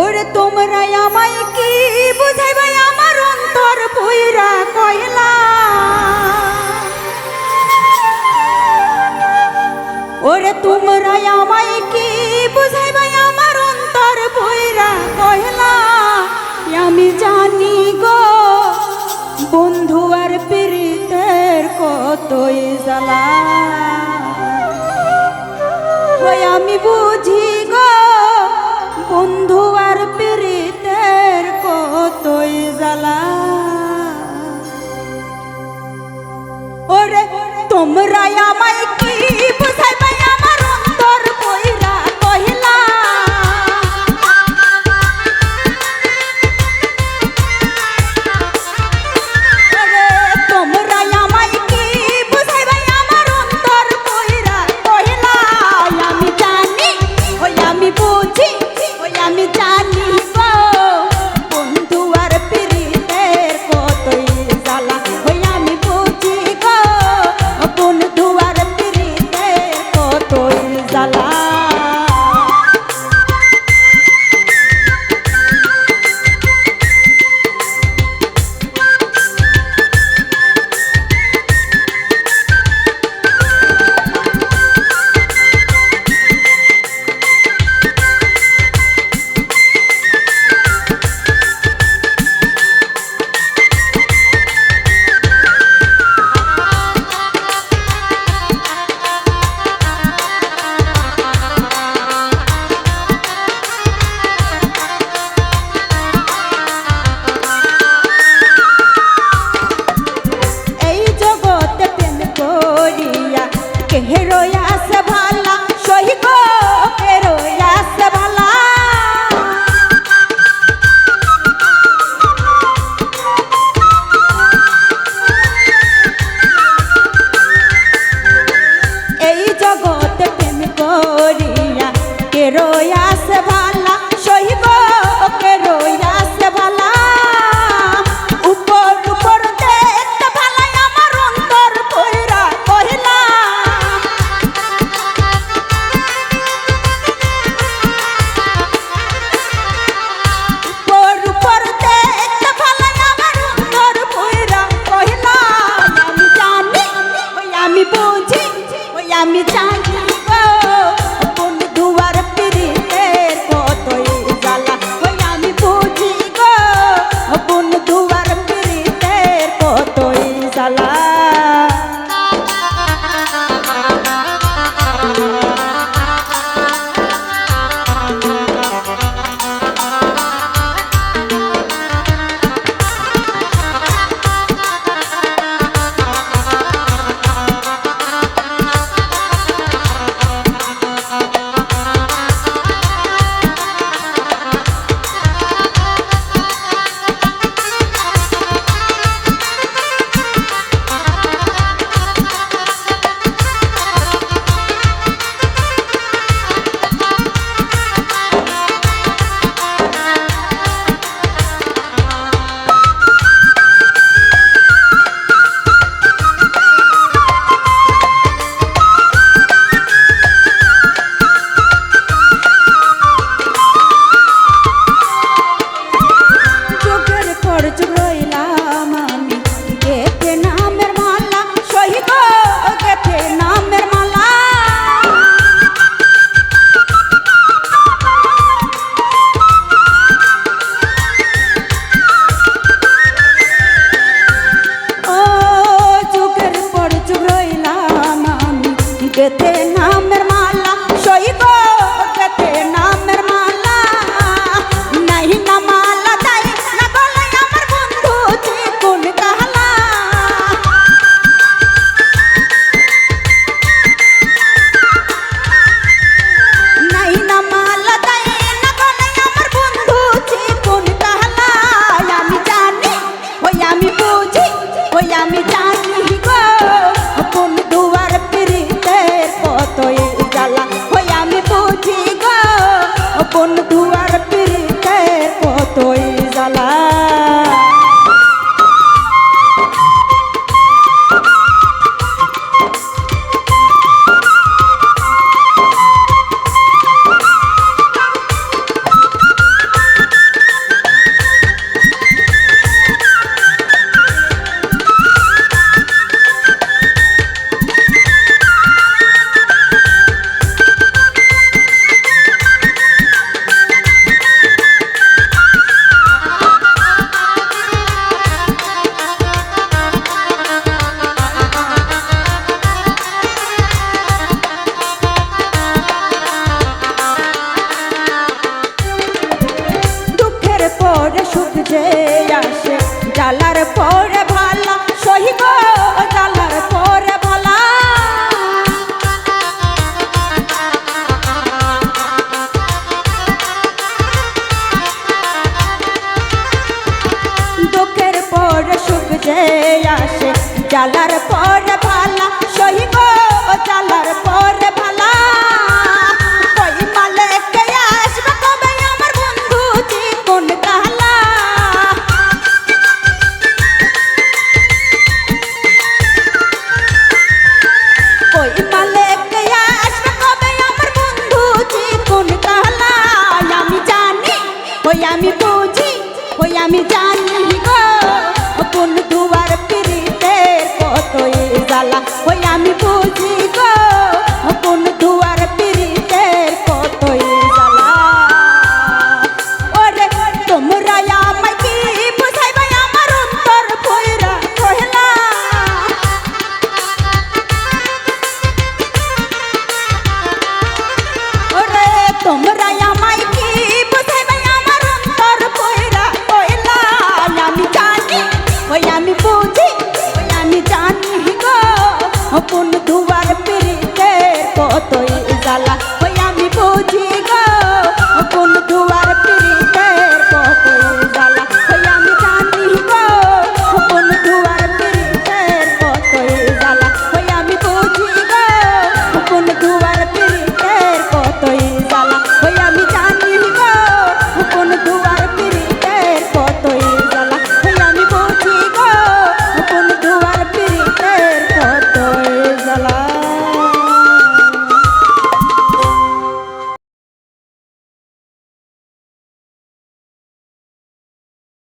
ওরে তোমরা আমায় কি বুঝাইবা আমার অন্তর পুইরা কয়লা। ওরে তোমরা আমায় কি বুঝাইবা আমার অন্তর পুইরা কয়লা। আমি জানি গো বন্ধু আর প্রীতের কতই জ্বালা। ওই আমি বুঝি গো বন্ধু আর প্রীতের কতই জ্বালা। ওরে তোমরা আমায় কি বুঝাইবা আমার অন্তর কইরা কইলা। ওরে তোমরা আমায় কি বুঝাইবা আমার অন্তর কইরা কইলা। আমি জানি ওই আমি বুঝি ওই আমি জানি গো বন্ধু আর প্রীতের কতই জ্বালা। ওই আমি বুঝি গো বন্ধু আর প্রীতের কতই জ্বালা। আমি জানি গো বন্ধু আর প্রীতের কতই জ্বালা। ওই আমি বুঝি গো বন্ধু আর প্রীতের কতই জ্বালা। গেথে নামের মালা সইব গেথে নামের মালা। নাই না মালা তাই না গলায় আমার বন্ধু চিকুন কালা। নাই না মালা তাই না গলায় আমার বন্ধু চিকুন কালা। আমি জানি ওই আমি বুঝি ওই আমি জানি গো বন্ধু আর প্রীতের কত